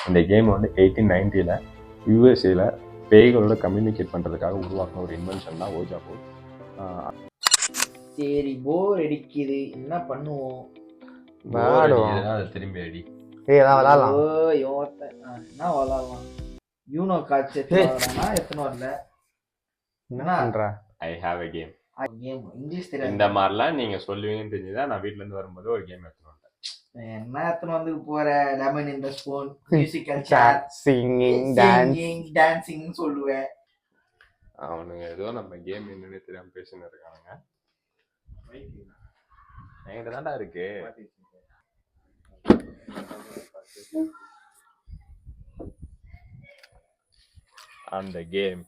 இந்த கேம் வந்து 1890 யூஎஸ்ஏல பேய்களோட கம்யூனிகேட் பண்ணுறதுக்காக உருவாக்கின ஒரு இன்வென்ஷன் தான் ஓஜா போர்ட். சரி, போர் அடிக்குது, என்ன பண்ணுவோம்? அதை திரும்பி அடி. என்ன விளாடலாம்? யூனோ காட்சி எத்தனை வரல. I have a game. English தெரியாது. இந்த மாதிரிலாம் நீங்க சொல்லுவீங்கன்னு தெரிஞ்சுதான் நான் வீட்ல இருந்து வரும்போது ஒரு கேம் எடுத்துட்டு வந்தேன். என்ன எத்தனை வந்து போற lemon in the spoon, musical chair, singing, dancing சொல்லுவேன். அவனுங்க ஏதோ நம்ம கேம் என்னன்னு தெரியாம பேசின்னு இருக்கானுங்க. என்கிட்ட தான்டா இருக்கு. அந்த கேம்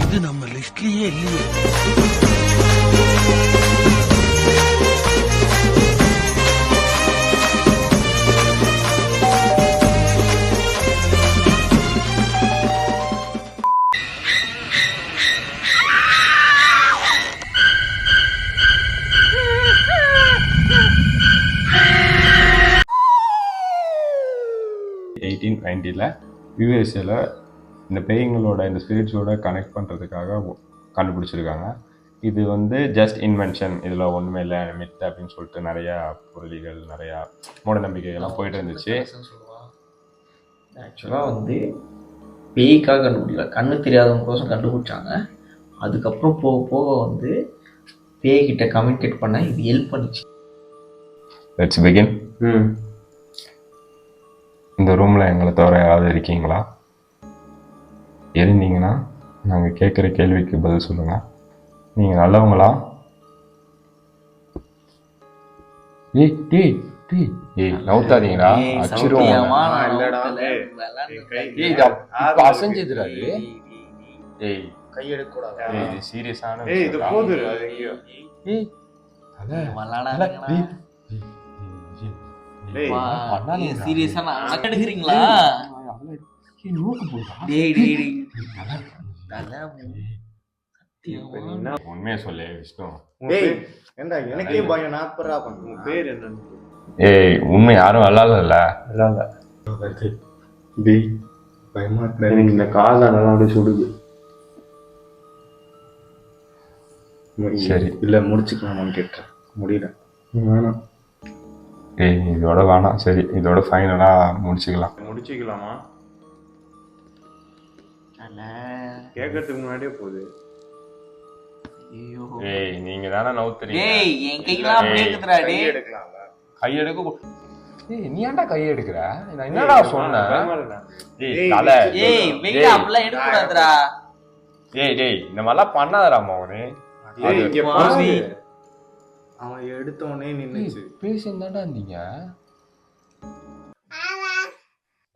இது நம்ம லிஸ்ட்லயே இல்லையே. யூஎஸ்ஏல இந்த பேய்களோட இந்த ஸ்பிரிட்ஸோட கனெக்ட் பண்ணுறதுக்காக கண்டுபிடிச்சிருக்காங்க. இது வந்து ஜஸ்ட் இன்வென்ஷன், இதில் ஒன்றுமே இல்லை, மித் அப்படின்னு சொல்லிட்டு நிறையா பொருளிகள், நிறையா மூட நம்பிக்கைகள்லாம் போயிட்டு இருந்துச்சு. ஆக்சுவலாக வந்து பேய்க்காக கண்டுபிடிக்கல, கண்ணு தெரியாதவங்களுக்கோசம் கண்டுபிடிச்சாங்க. அதுக்கப்புறம் போக போக வந்து பேய்கிட்ட கம்யூனிகேட் பண்ண இது ஹெல்ப் பண்ணிச்சு. Let's begin. இந்த ரூமில் எங்களை தவிர யாராவது இருக்கீங்களா? இருந்தீங்கன்னா நாங்கள் கேட்குற கேள்விக்கு பதில் சொல்லுங்கள். நீங்கள் நல்லவங்களா? நவுத்தாதீங்களா, அச்சிருவோம். அசைஞ்சதுடா கையெடுக்கூடாது, சீரியஸான உண்மையை சொல்லு விஷ்ணு. ஏய், உண்மை யாரும் விளாடல. இந்த கால நல்லா சுடுது. சரி, இல்ல முடிச்சுக்கலாமான்னு கேட்டேன், முடியல. வேணாம். ஏய், இதோட வேணாம். சரி, இதோட ஃபைனலா முடிச்சுக்கலாமா? கேட்கறதுக்கு முன்னாடியே போகுது. ஏய், நீங்க தானே நவுத்துறீங்க. கை எடுக்க. ஏய், நீ ஏன்டா கை எடுக்கிற? நான் என்னடா சொன்னேன்? ஏய் டேய், இந்த மாதிரிலாம் பண்ணாதடா மோனே. அவன் எடுத்தவனே நின்னுச்சு. பேசியிருந்தாண்டா இருந்தீங்க.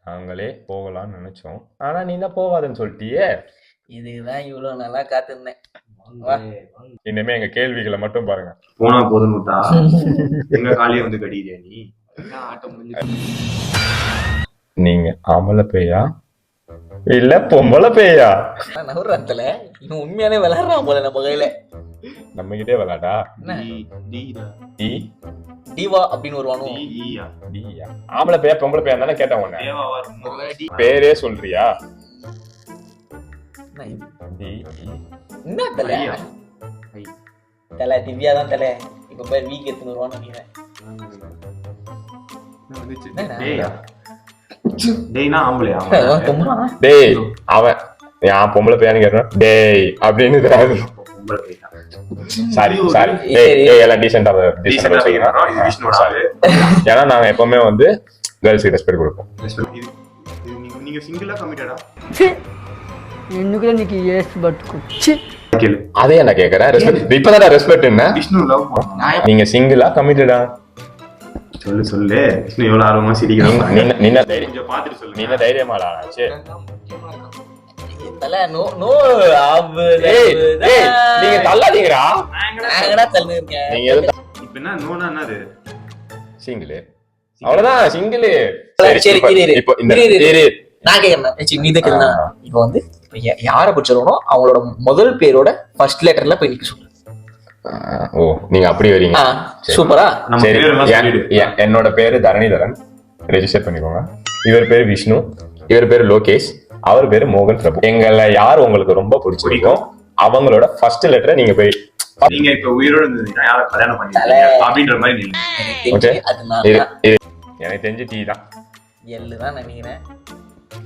நாங்களே போகலாம்னு நினைச்சோம், ஆனா நீ தான் போவாதுன்னு சொல்லிட்டியே. இதுதான் இவ்வளவு நல்லா காத்திருந்தேன். இனிமே எங்க கேள்விகளை மட்டும் பாருங்க. போனா போதும்டா. எங்க காலிய வந்து கடிக்கிறியா நீ? நீங்க ஆம்பளை பேயா இல்ல பொம்பளை பேயா? நவரத்துல இவன் உண்மையானே விளையாடுறான் போல நம்ம கையில. நம்ம கிட்டே விளையாடா. டிவா அப்படின்னு வருவானோ? ஆம்பளை பேயா பொம்பளை பேயா தானே கேட்டேன் உன்ன. பேரே சொல்றியா? என்ன தலை? தலை திவ்யா தான் தலை. இப்ப பேர் வீக் எடுத்துன்னு வருவான்னு நினைக்கிறேன். டேய், அவன் நான் பொம்பளை பேயான்னு கேட்டான். டேய் அப்படின்னு எல்லாம் டீசெண்டா ஏன்னா நாங்க எப்பவுமே வந்து கேர்ள்ஸ்க்கு ரெஸ்பெக்ட் கொடுப்போம். நீங்க சிங்கிளா கமிட்டடா? ఎందుకు నీకు ఏస్ పట్టుకొచ్చి அதே என்ன கேக்குறேன். ரெஸ்பெக்ட் இப்பதான் ரெஸ்பெக்ட் என்ன? விஷ்ணு லவ் நீங்க சிங்கிளா கமிட்டடா? சொல்லு சொல்லு. விஷ்ணு எவ்வளவு ஆர்வமா சிரிக்கிறான். நீங்க கொஞ்சம் பாத்துட்டு சொல்லு. நீங்க தைரியமாடா? சரி தல நோ நோ நீங்க தள்ளாதீங்கடா. நாங்கடா தள்ளுங்க. நீங்க இப்ப என்ன நோனா என்னது? சிங்கிள். அவ்வளவுதான் சிங்கிள். சரி இப்போ இந்த நான் கேக்குறேன். நீ கேக்குறேன். இப்போ வந்து யாரை பிடிச்சிருக்கணும் அவங்களோட முதல் பேரோட ஃபர்ஸ்ட் லெட்டர்ல போய் நிக்க சொல்லு. ஓ நீங்க அப்படி வரீங்க. சூப்பரா. நம்ம சரி, பேரெல்லாம் சொல்லிடு. என்னோட பேரு தரணிதரன், ரெஜிஸ்டர் பண்ணிக்கோங்க. இவர் பேரு விஷ்ணு, இவர் பேரு லோகேஷ், அவர் பேரு மோகன் பிரபு. எங்களை யார் உங்களுக்கு ரொம்ப பிடிச்சிருக்கோம் அவங்களோட ஃபர்ஸ்ட் லெட்டரை நீங்க போய் நீங்க இப்ப உயிரோட இருந்தீங்கன்னா யாரை கல்யாணம் பண்ணிருக்கீங்க அப்படின்ற மாதிரி நீங்க ஓகே. அது நான் எனக்கு தெரிஞ்சு டீ தான். எள்ளு தான் நினைக்கிறேன்.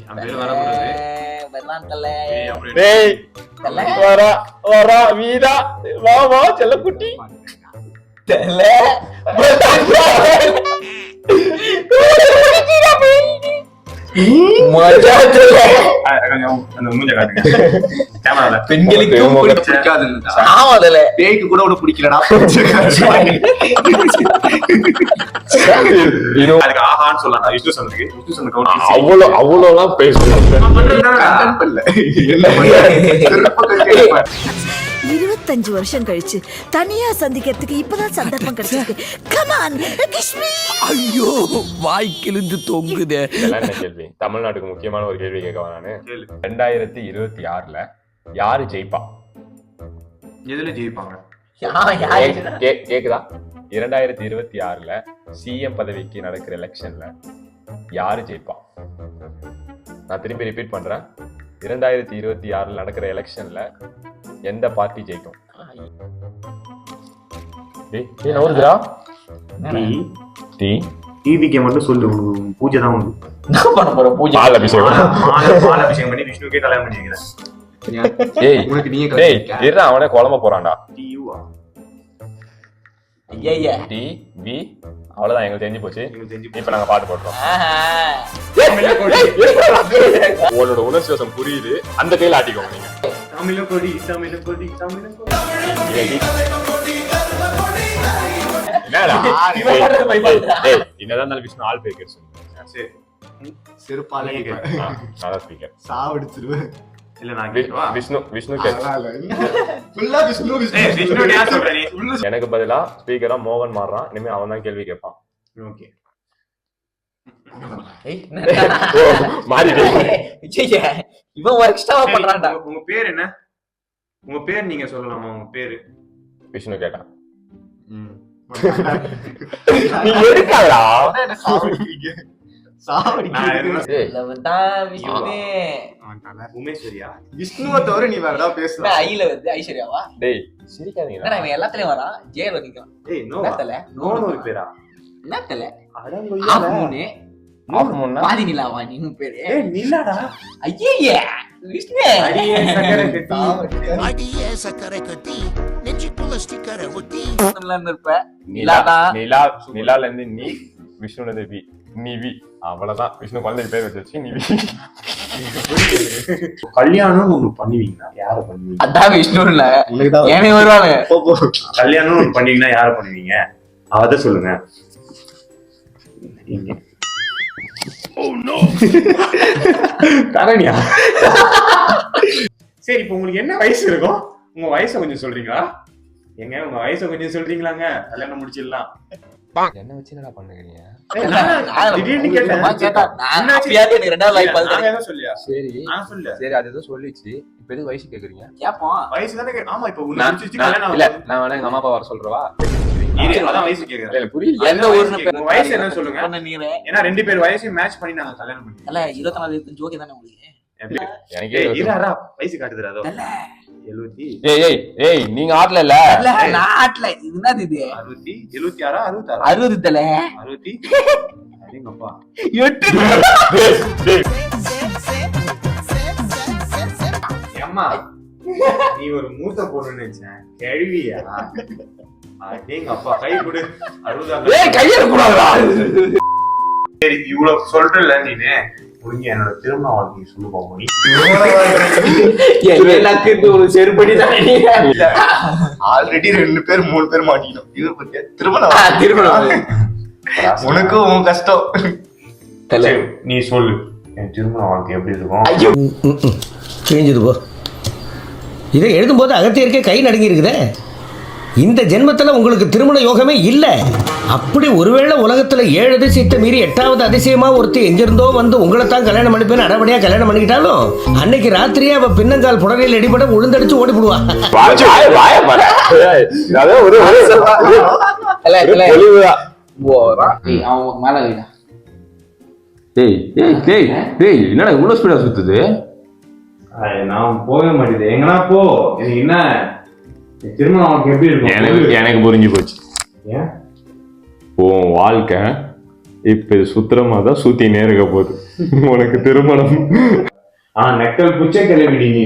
என் பேர் வரக்கூடாது. வெள்ளாம் தல. ஏய், அப்படி டேய் வரா வரா வீடா வா வா செல்லக்குட்டி தல. மஜா தல. கொஞ்சம் அந்த மூஞ்ச காட்டுங்க கேமரால. பெண்களுக்கு பிடிக்காதுன்னு ஆமா தல. பேய்க்கு கூட ஒண்ணு பிடிக்கலடா. அதுக்கு ஆஹான்னு சொல்லலாம். விஷ்ணு சொன்னதுக்கு விஷ்ணு சொன்ன கவுண்ட் அவ்வளோலாம் பேசுவோம். 25 வருஷம் கழிச்சு தனியா சந்திக்கிறதுக்கு இப்பதான் சந்தர்ப்பம் கிடைச்சிருக்கு. கமான் கிஷ்மி. ஐயோ வாய்க்கிலிருந்து தொங்குதே. இதெல்லாம் என்ன கேள்வி? தமிழ்நாட்டுக்கு முக்கியமான ஒரு கேள்வி கேட்கவா நானு. 2026 யாரு ஜெயிப்பா? எதுல ஜெயிப்பாங்க? கேக்குதா? 2026 சிஎம் பதவிக்கு நடக்கிற எலெக்ஷன்ல யாரு ஜெயிப்பா? நான் திரும்பி ரிப்பீட் பண்றேன். 2026 நடக்கிற எலெக்ஷன்ல எந்த பார்ட்டி ஜெயிக்கும்? நவுறுதுரா டிவிக்கு மட்டும் சொல்லு. உனக்கு பூஜை தான் உண்டு. என்ன பண்ண போற பூஜை? பால் அபிஷேகம். பால் அபிஷேகம் பண்ணி விஷ்ணுக்கே கல்யாணம் பண்ணி வைக்கிறேன். ஏய் உனக்கு நீயே டேய் இருடா, அவனே குழம்ப போறான்டா. டியூவா ஐயா டி வி அவ்வளவுதான், எங்களுக்கு தெரிஞ்சு போச்சு. இப்ப நாங்க பாட்டு போடுறோம். உன்னோட உணர்ச்சி வசம் புரியுது, அந்த கையில ஆட்டிக்கோங்க நீங்க. தமிழ கொடி தமிழ கொடி தமிழ கொடி. என்னடா என்னதான் இருந்தாலும் விஷ்ணு ஆல் பேக்கர் சொல்லுங்க. சரி செருப்பால நான் ஸ்பீக்கர் சாவடிச்சிருவேன். இல்ல நான் விஷ்ணு கேட்க. ஃபுல்லா விஷ்ணு விஷ்ணு யார் சொல்ற நீ? எனக்கு பதிலா ஸ்பீக்கரா மோகன் மாறுறான். இனிமே அவன் தான் கேள்வி கேட்பான். ஓகே இவன் ஒரு எக்ஸ்ட்ராவா பண்றான்டா. உங்க பேர் என்ன? உங்க பேர் நீங்க சொல்லலாமா? உங்க பேரு விஷ்ணு கேட்டான். நீ எடுக்காதடா. உமேஸ்வரியா? விஷ்ணுவை தவிர நீ வேற ஏதாவது பேசுற? ஐல வந்து ஐஸ்வர்யாவா? டேய் சிரிக்காதீங்க. இவன் எல்லாத்துலயும் வரான். ஜெயல் வந்திருக்கான். ஏய் நோ என்னத்தல? நோன்னு ஒரு பேரா? என்னத்தல? அடங்கொய்யா. ஆஃப் மூணு பாதி நிலாவா நீ பேரு? ஏய் நிலாடா. ஐயே விஷ்ணு. அடியே சக்கரை கட்டி. அடியே சக்கரை கட்டி நெஞ்சுக்குள்ள ஸ்டிக்கரை ஒட்டி. இருப்ப நிலாடா. நிலால இருந்து நீ, விஷ்ணுல இருந்து வி. நீ வி அவ்வளவுதான். விஷ்ணு குழந்தைக்கு பேர் வச்சு நீ வி. கல்யாணம் ஒண்ணு பண்ணுவீங்களா? யார பண்ணுவீங்க? அதான் விஷ்ணு இல்ல ஏனே வருவாங்க. கல்யாணம் ஒண்ணு பண்ணுவீங்கன்னா யார பண்ணுவீங்க? அத சொல்லுங்க. தரணியா? சரி இப்ப உங்களுக்கு என்ன வயசு இருக்கும்? உங்க வயசை கொஞ்சம் சொல்றீங்களா? எங்க உங்க வயசை கொஞ்சம் சொல்றீங்களாங்க? கல்யாணம் முடிச்சிடலாம். என்ன வச்சு என்னடா பண்ணுகிறீங்க? திடீர்னு கேட்டேன். எனக்கு ரெண்டாவது லைஃப் நான் சொல்லியா? சரி நான் சொல்ல. சரி அது ஏதோ சொல்லிச்சு. இப்ப எதுக்கு வயசு கேக்குறீங்க? கேப்போம். வயசு தானே. ஆமா இப்ப உன்னை முடிச்சிட்டு கல்யாணம் இல்ல நான் வேணா எங்க அம்மா அப்பா வர சொல்றவா? அதான் வயசு கேக்குறேன். இல்ல புரியல. எந்த ஊர்னு உங்க வயசு என்ன சொல்லுங்க? நீங்க ஏன்னா ரெண்டு பேர் வயசையும் மேட்ச் பண்ணி நாங்க கல்யாணம் பண்ணி. இல்ல 24 ஜோக்கே தானே உங்களுக்கு. எனக்கே இராரா வயசு காட்டுதுடா அதோ. 70. ஏய் நீங்க ஆட்ல இல்ல. இல்ல நாட்ல இது என்னது இது? 60 76 66 60 தல 60. அடேங்கப்பா 8. அம்மா நீ ஒரு மூத்த பொண்ணு நினைச்சேன். கேள்வியா? அடேங்கப்பா கை கொடு. 60. ஏய் கையில கூடாதுடா. சரி இவ்வளவு சொல்றல நீனே முடிஞ்ச என்னோட திருமண வாழ்க்கையை சொல்லுவோம். நீ எல்லாத்துக்கு ஒரு செருப்படி தான். ஆல்ரெடி 2 பேர் 3 பேர் மாட்டிக்கணும். இது பத்தியா திருமணம் உனக்கு உன் கஷ்டம். நீ சொல்லு என் திருமண வாழ்க்கை எப்படி இருக்கும்? கிழிஞ்சது போ. இதை எழுதும்போது அகத்தியருக்கே கை நடுங்கி இருக்குதே. இந்த ஜென்மத்தில் உங்களுக்கு திருமண யோகமே இல்லை. அப்படி ஒருவேளை உலகத்துல 7 அதிசயத்தை மீறி 8வது அதிசயமா ஒருத்தி எங்கிருந்தோ வந்து உங்களை தான் கல்யாணம் பண்ணிப்பேன்னு அடபடியா கல்யாணம் பண்ணிக்கிட்டாலும் அன்னைக்கு ராத்திரியே அவ பின்னங்கால் புடவையில் அடிபட உளுந்தடிச்சு ஓடி போடுவா. அவன் மேல வைடா. டேய் டேய் டேய் டேய் என்னடா இவ்வளவு ஸ்பீடா சுத்துது? நான் போக மாட்டேது. எங்கன்னா போ. எனக்கு என்ன திரும்ப அவனுக்கு எப்படி இருக்கும்? எனக்கு புரிஞ்சு போச்சு. ஏன் உன் வாழ்க்கை இப்ப இது சுத்திரமா தான் சுத்தினே இருக்க போகுது. உனக்கு திருமணம் நெக்கல் புச்சை கிளம்பிடி நீ.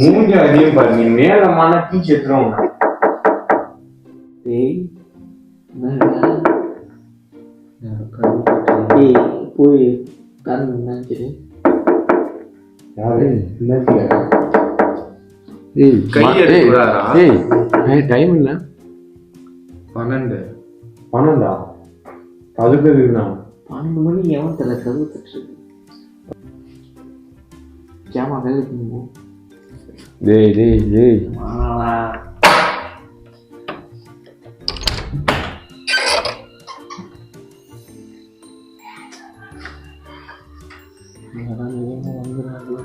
மூஞ்ச அதிகம் பாரு. நீ மேலமான கீச்சு எடுத்துரும். போய் நினைச்சிரு. டைம் இல்ல 12 அதுக்கு இருக்குதான். 12 மணி எவன் தலை கதவு தட்டு ஜாமா வேலை பண்ணுவோம். டேய் டேய் டேய் வந்துடுறாங்க.